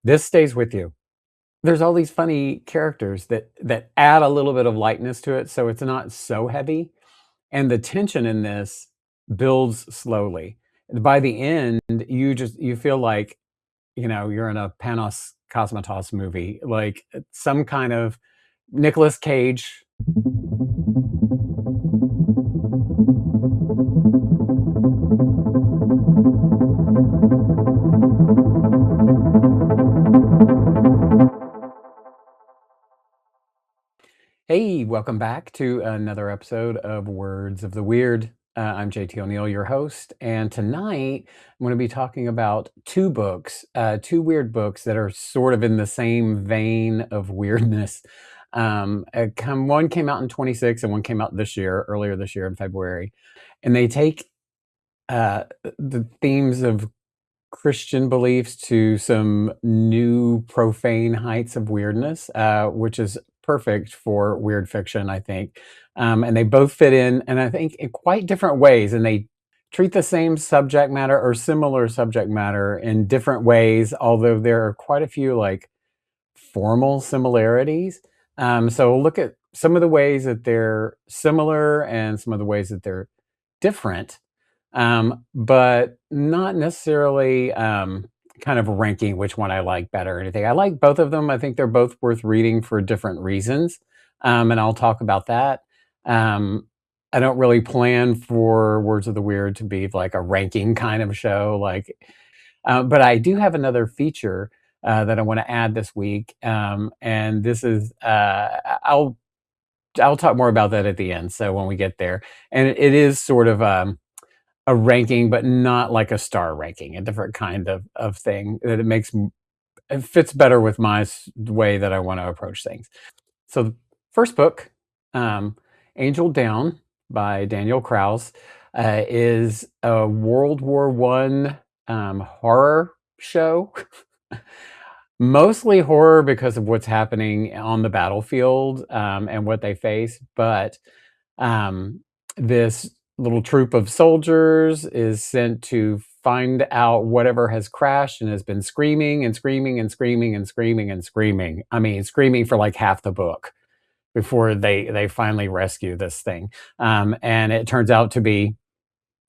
This stays with you. There's all these funny characters that add a little bit of lightness to it, so it's not so heavy, and the tension in this builds slowly. By the end, you feel like, you're in a Panos Cosmatos movie, like, some kind of Nicolas Cage. Hey, welcome back to another episode of Words of the Weird. I'm JT O'Neill, your host, and tonight I'm going to be talking about two books, two weird books that are sort of in the same vein of weirdness. One came out in 26 and one came out earlier this year in February, and they take the themes of Christian beliefs to some new profane heights of weirdness, which is perfect for weird fiction, I think. And they both fit in, and I think in quite different ways, and they treat the same subject matter or similar subject matter in different ways, although there are quite a few like formal similarities. So we'll look at some of the ways that they're similar and some of the ways that they're different, but not necessarily kind of ranking which one I like better or anything. I like both of them. I think they're both worth reading for different reasons, and I'll talk about that. Um, I don't really plan for Words of the Weird to be like a ranking kind of show, but I do have another feature that I want to add this week, and this is I'll talk more about that at the end. So when we get there, and it is sort of a ranking, but not like a star ranking, a different kind of thing that it fits better with way that I want to approach things. So the first book, um, Angel Down by Daniel Kraus, is a World War One horror show. Mostly horror because of what's happening on the battlefield, and what they face, but this little troop of soldiers is sent to find out whatever has crashed and has been screaming and screaming and screaming and screaming and screaming. I mean, screaming for like half the book before they finally rescue this thing. And it turns out to be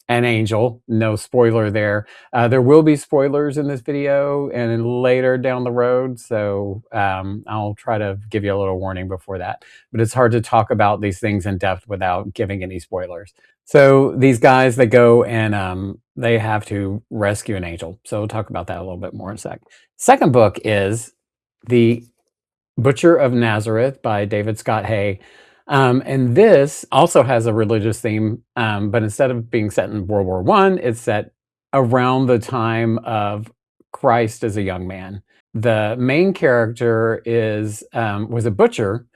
an angel. No spoiler there. There will be spoilers in this video and then later down the road, so I'll try to give you a little warning before that. But it's hard to talk about these things in depth without giving any spoilers. So these guys, they go and they have to rescue an angel. So we'll talk about that a little bit more in a sec. Second book is The Butcher of Nazareth by David Scott Hay. And this also has a religious theme, but instead of being set in World War One, it's set around the time of Christ as a young man. The main character was a butcher,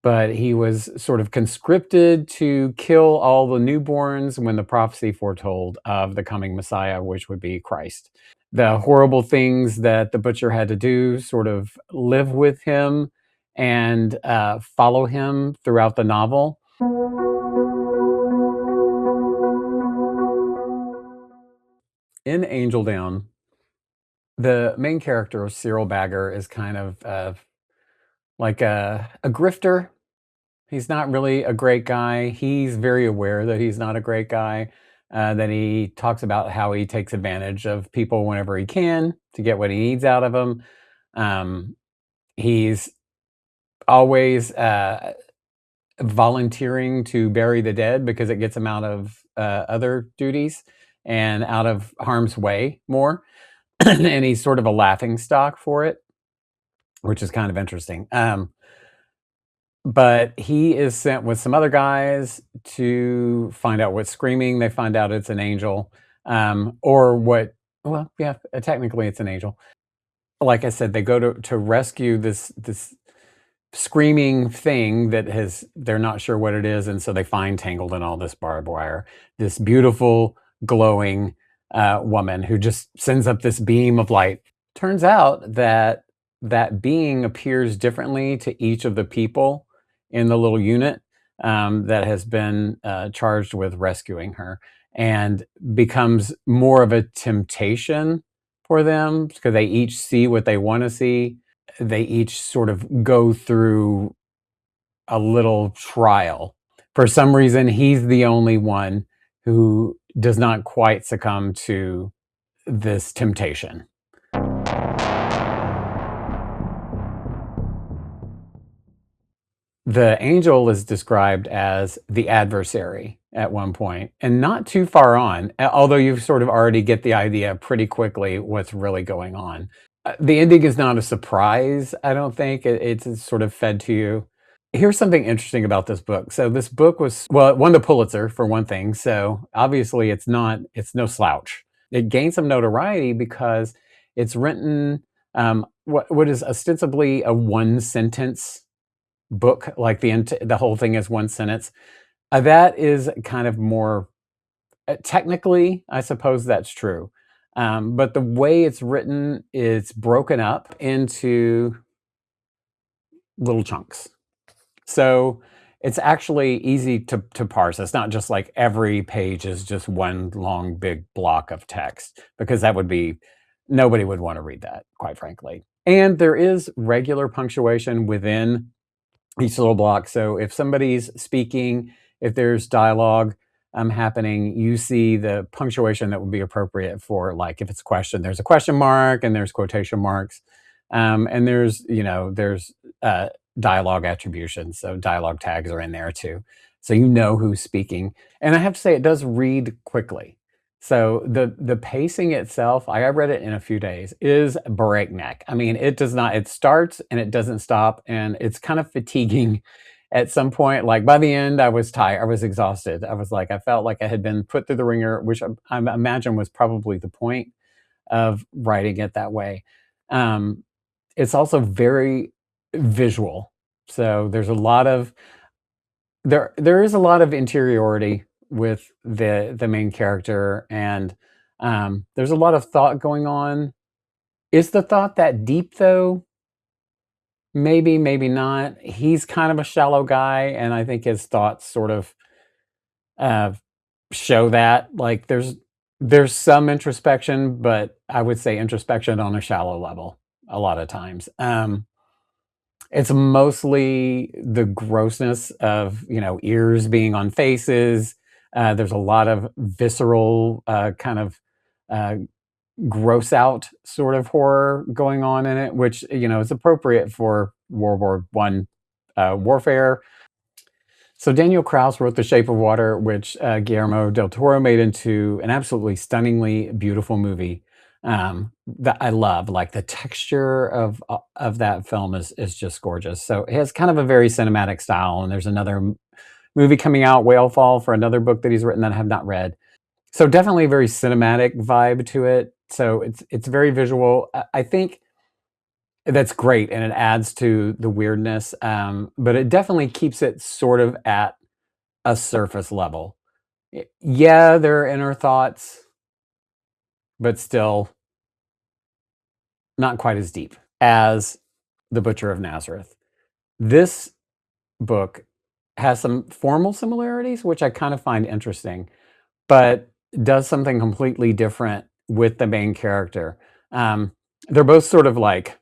but he was sort of conscripted to kill all the newborns when the prophecy foretold of the coming Messiah, which would be Christ. The horrible things that the butcher had to do sort of live with him and follow him throughout the novel. In Angel Down, the main character, Cyril Bagger, is kind of like a grifter. He's not really a great guy. He's very aware that he's not a great guy. That he talks about how he takes advantage of people whenever he can to get what he needs out of them. He's always volunteering to bury the dead because it gets him out of other duties and out of harm's way more. And he's sort of a laughing stock for it, which is kind of interesting. But he is sent with some other guys to find out what's screaming. They find out it's an angel, or what? Well, yeah, technically it's an angel. Like I said, they go to rescue this screaming thing they're not sure what it is, and so they find tangled in all this barbed wire this beautiful glowing woman who just sends up this beam of light. Turns out that being appears differently to each of the people in the little unit that has been charged with rescuing her, and becomes more of a temptation for them because they each see what they want to see. They each sort of go through a little trial. For some reason, he's the only one who does not quite succumb to this temptation. The angel is described as the adversary at one point, and not too far on, although you sort of already get the idea pretty quickly what's really going on. The ending is not a surprise, I don't think. It's sort of fed to you. Here's something interesting about this book. So this book was, well, it won the Pulitzer for one thing. So obviously it's no slouch. It gained some notoriety because it's written what is ostensibly a one sentence book, like the whole thing is one sentence. That is kind of more technically, I suppose that's true. But the way it's written, it's broken up into little chunks. So it's actually easy to parse. It's not just like every page is just one long big block of text, because that would be, nobody would want to read that, quite frankly. And there is regular punctuation within each little block. So if somebody's speaking, if there's dialogue happening, you see the punctuation that would be appropriate for, like, if it's a question, there's a question mark and there's quotation marks. And there's dialogue attribution. So dialogue tags are in there too. So you know who's speaking. And I have to say, it does read quickly. So the pacing itself, I read it in a few days, is breakneck. I mean, it does not, it starts and it doesn't stop, and it's kind of fatiguing at some point. Like by the end, I was tired, I was exhausted. I was like, I felt like I had been put through the ringer, which I imagine was probably the point of writing it that way. It's also very visual. So there's a lot of, there is a lot of interiority with the main character, and there's a lot of thought going on. Is the thought that deep though? Maybe, maybe not. He's kind of a shallow guy, and I think his thoughts sort of uh, show that. Like there's some introspection, but I would say introspection on a shallow level a lot of times. It's mostly the grossness of, ears being on faces. There's a lot of visceral kind of uh, gross out sort of horror going on in it, which, is appropriate for World War I warfare. So Daniel Kraus wrote The Shape of Water, which Guillermo del Toro made into an absolutely stunningly beautiful movie that I love. Like the texture of that film is just gorgeous. So it has kind of a very cinematic style. And there's another movie coming out, Whale Fall, for another book that he's written that I have not read. So definitely a very cinematic vibe to it. So it's very visual. I think that's great, and it adds to the weirdness. But it definitely keeps it sort of at a surface level. Yeah, there are inner thoughts, but still not quite as deep as The Butcher of Nazareth. This book has some formal similarities, which I kind of find interesting, but does something completely different with the main character. They're both sort of like,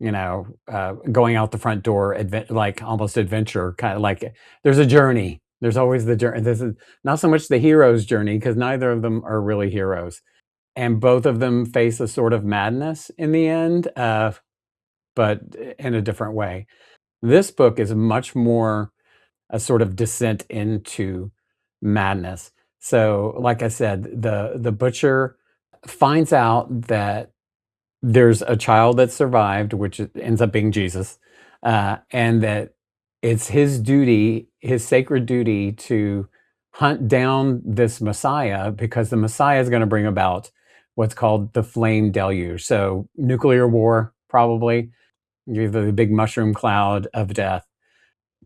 going out the front door, like almost adventure, kind of like there's a journey. There's always the journey. This is not so much the hero's journey, because neither of them are really heroes. And both of them face a sort of madness in the end, but in a different way. This book is much more a sort of descent into madness. So, like I said, the butcher finds out that there's a child that survived, which ends up being Jesus, and that it's his duty, his sacred duty, to hunt down this Messiah, because the Messiah is going to bring about what's called the flame deluge. So nuclear war, probably, the big mushroom cloud of death.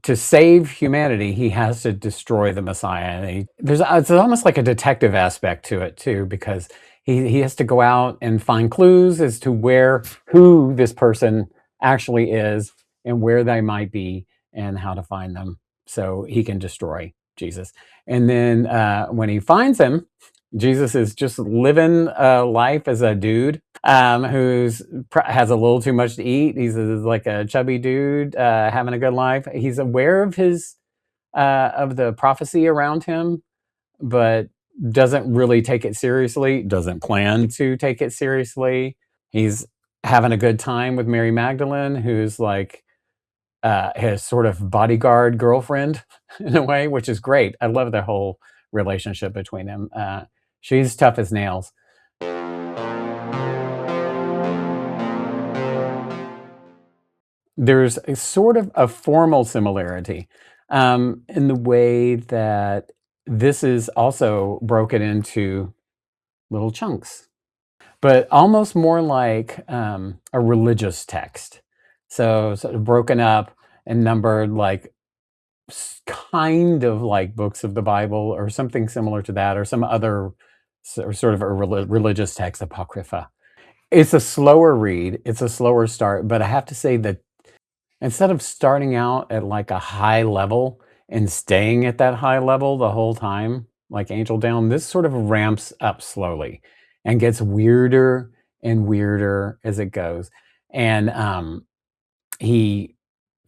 To save humanity, he has to destroy the Messiah. And it's almost like a detective aspect to it too, because he has to go out and find clues as to who this person actually is and where they might be and how to find them so he can destroy Jesus. And then when he finds him, Jesus is just living life as a dude, who's has a little too much to eat. He's like a chubby dude having a good life. He's aware of the prophecy around him, but doesn't really take it seriously. Doesn't plan to take it seriously. He's having a good time with Mary Magdalene, who's like his sort of bodyguard girlfriend in a way, which is great. I love the whole relationship between them. She's tough as nails. There's a sort of a formal similarity in the way that this is also broken into little chunks, but almost more like a religious text. So sort of broken up and numbered like kind of like books of the Bible or something similar to that, or some other sort of a religious text, apocrypha. It's a slower read. It's a slower start, but I have to say that instead of starting out at like a high level and staying at that high level the whole time, like Angel Down, this sort of ramps up slowly and gets weirder and weirder as it goes. And he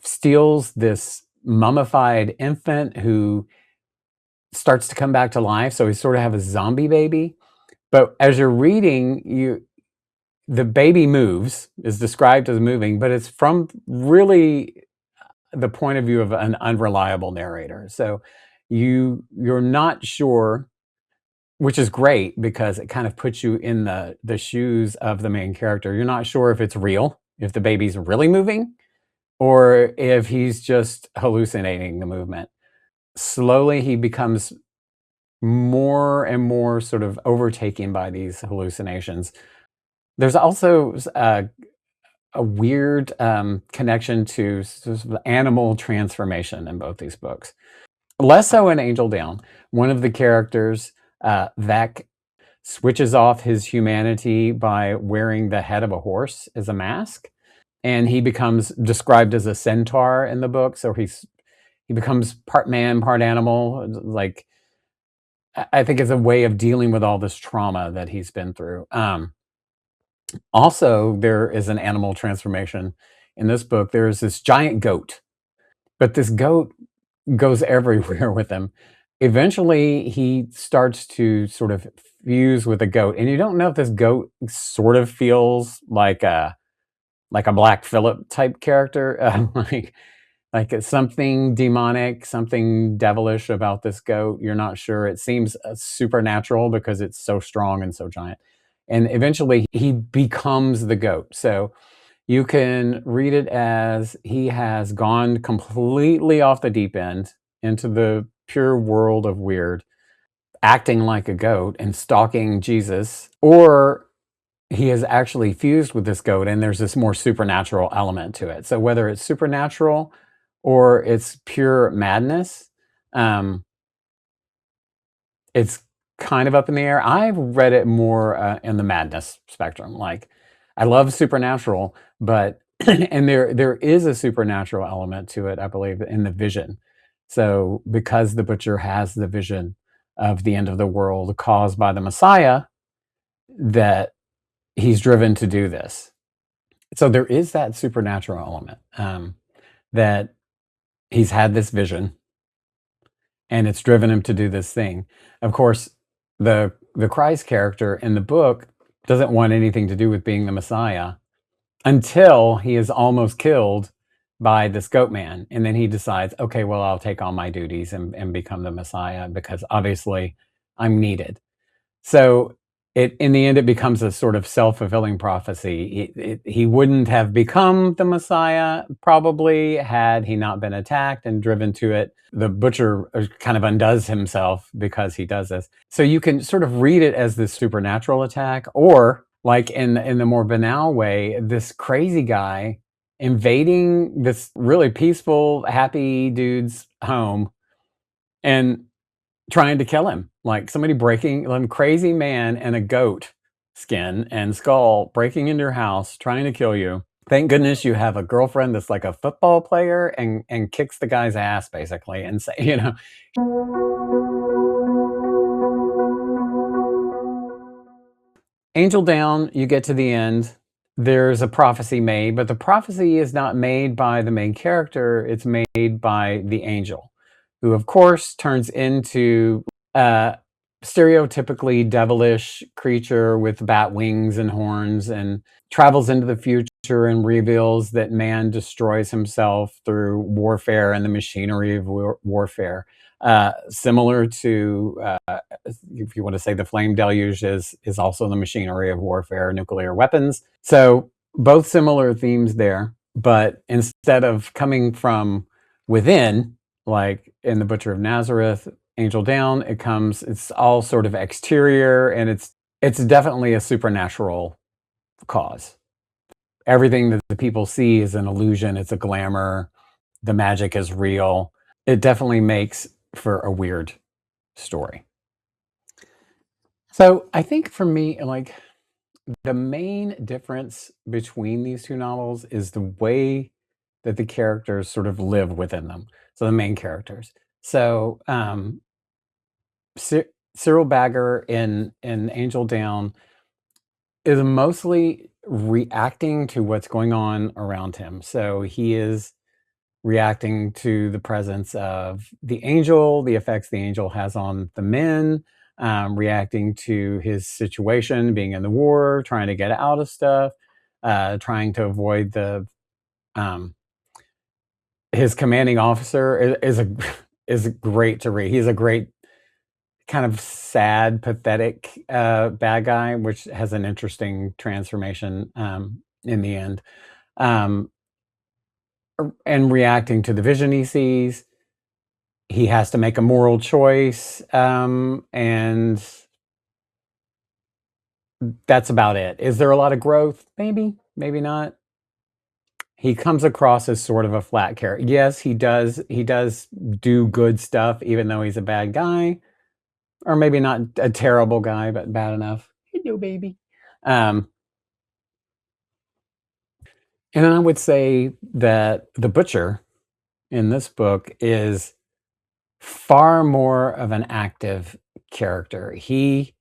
steals this mummified infant who starts to come back to life. So he sort of have a zombie baby. But as you're reading, the baby moves, is described as moving, but it's from really the point of view of an unreliable narrator. So you're not sure, which is great because it kind of puts you in the shoes of the main character. You're not sure if it's real, if the baby's really moving, or if he's just hallucinating the movement. Slowly, he becomes more and more sort of overtaken by these hallucinations. There's also a weird connection to sort of animal transformation in both these books. Less so in Angel Down. One of the characters, Vec, switches off his humanity by wearing the head of a horse as a mask, and he becomes described as a centaur in the book. So he becomes part man, part animal. Like I think it's a way of dealing with all this trauma that he's been through. Also, there is an animal transformation in this book. There's this giant goat, but this goat goes everywhere with him. Eventually, he starts to sort of fuse with a goat, and you don't know if this goat sort of feels like a Black Phillip type character, like it's something demonic, something devilish about this goat. You're not sure. It seems supernatural because it's so strong and so giant. And eventually, he becomes the goat. So you can read it as he has gone completely off the deep end into the pure world of weird, acting like a goat and stalking Jesus, or he has actually fused with this goat and there's this more supernatural element to it. So whether it's supernatural or it's pure madness, um, it's kind of up in the air. I've read it more in the madness spectrum. Like, I love supernatural, but and there is a supernatural element to it, I believe, in the vision. So because the butcher has the vision of the end of the world caused by the Messiah, that he's driven to do this. So there is that supernatural element, that he's had this vision and it's driven him to do this thing. Of course, the Christ character in the book doesn't want anything to do with being the Messiah until he is almost killed by this goat man. And then he decides, okay, well, I'll take on my duties and become the Messiah because obviously I'm needed. So in the end, it becomes a sort of self-fulfilling prophecy. He wouldn't have become the Messiah probably had he not been attacked and driven to it. The butcher kind of undoes himself because he does this. So you can sort of read it as this supernatural attack, or like in the more banal way, this crazy guy invading this really peaceful, happy dude's home and trying to kill him. Like somebody breaking, some crazy man in a goat skin and skull breaking into your house, trying to kill you. Thank goodness you have a girlfriend that's like a football player and kicks the guy's ass basically and say, you know. Angel Down, you get to the end. There's a prophecy made, but the prophecy is not made by the main character. It's made by the angel, who, of course, turns into a stereotypically devilish creature with bat wings and horns and travels into the future and reveals that man destroys himself through warfare and the machinery of warfare. Similar to if you want to say the flame deluge is also the machinery of warfare, nuclear weapons. So both similar themes there, but instead of coming from within, like in the Butcher of Nazareth, Angel Down, it's all sort of exterior, and it's definitely a supernatural cause. Everything that the people see is an illusion, it's a glamour, the magic is real. It definitely makes for a weird story. So I think for me, like the main difference between these two novels is the way that the characters sort of live within them. So the main characters. So Cyril Bagger in Angel Down is mostly reacting to what's going on around him. So he is reacting to the presence of the angel, the effects the angel has on the men, reacting to his situation, being in the war, trying to get out of stuff, trying to avoid the um, his commanding officer is a is great to read. He's a great kind of sad, pathetic bad guy, which has an interesting transformation in the end. Um, and reacting to the vision he sees, he has to make a moral choice, and that's about it. Is there a lot of growth? Maybe, maybe not. He comes across as sort of a flat character. Yes, he does do good stuff, even though he's a bad guy, or maybe not a terrible guy, but bad enough. Hello, baby. Um, and I would say that the butcher in this book is far more of an active character. He's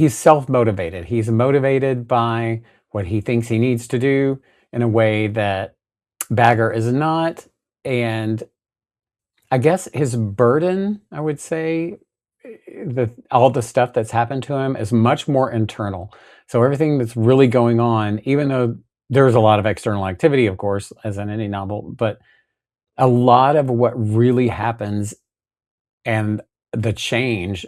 self-motivated. He's motivated by what he thinks he needs to do in a way that Bagger is not. And I guess his burden, I would say, all the stuff that's happened to him is much more internal. So everything that's really going on, even though there's a lot of external activity, of course, as in any novel, but a lot of what really happens and the change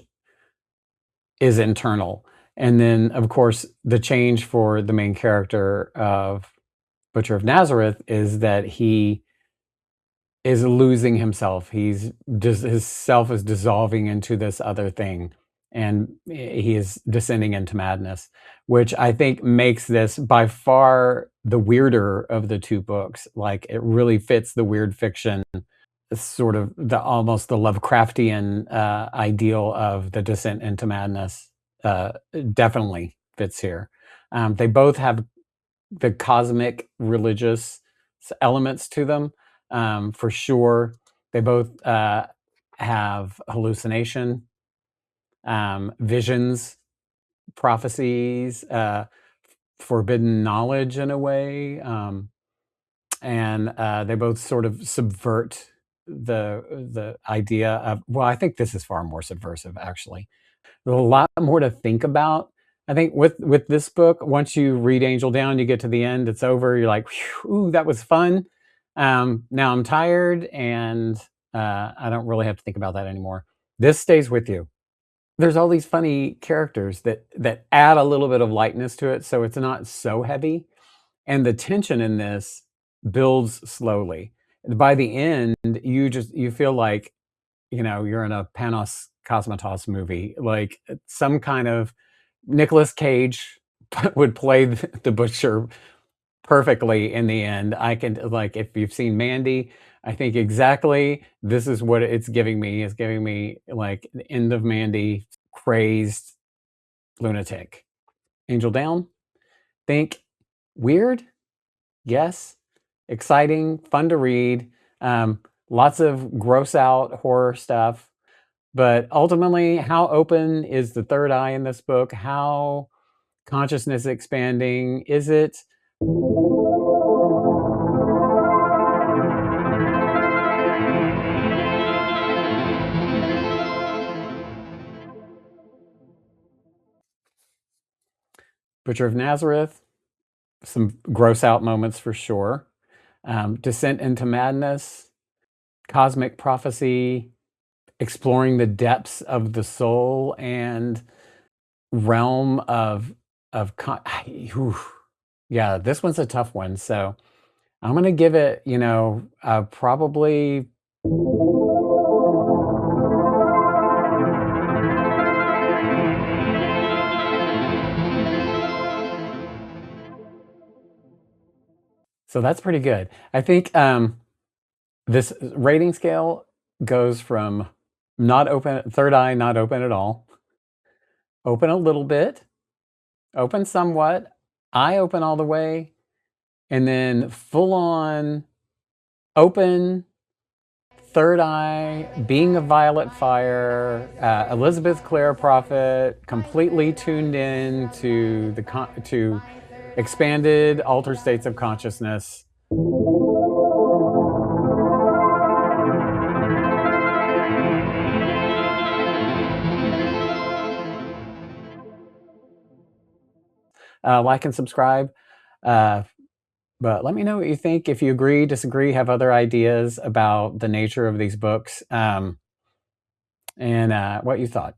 is internal. And then, of course, the change for the main character of Butcher of Nazareth is that he is losing himself. He's just his self is dissolving into this other thing, and he is descending into madness, which I think makes this by far the weirder of the two books. Like it really fits the weird fiction, sort of the almost the Lovecraftian ideal of the descent into madness. Definitely fits here. They both have the cosmic religious elements to them, for sure. They both have hallucination, visions, prophecies, forbidden knowledge in a way, and they both sort of subvert the idea of. Well, I think this is far more subversive, actually. There's a lot more to think about. I think with this book, once you read Angel Down, you get to the end, it's over. You're like, "Ooh, that was fun." Now I'm tired, and I don't really have to think about that anymore. This stays with you. There's all these funny characters that add a little bit of lightness to it, so it's not so heavy. And the tension in this builds slowly. By the end, you feel like you're in a Panos Cosmatos movie, like some kind of Nicolas Cage would play the butcher perfectly in the end. I can like if you've seen Mandy, I think exactly this is what it's giving me. It's giving me like the end of Mandy, crazed lunatic. Angel Down, think weird, yes, exciting, fun to read. Lots of gross out horror stuff. But ultimately, how open is the third eye in this book? How consciousness expanding? Is it Butcher of Nazareth? Some gross out moments for sure. Descent into Madness, Cosmic Prophecy, exploring the depths of the soul and realm of yeah, this one's a tough one. So I'm gonna give it, probably. So that's pretty good. I think this rating scale goes from not open, third eye, not open at all, open a little bit, open somewhat, eye open all the way, and then full on open, third eye, being a violet fire, Elizabeth Clare prophet, completely tuned in to to expanded altered states of consciousness. Like and subscribe. Uh, but let me know what you think. If you agree, disagree, have other ideas about the nature of these books, and what you thought.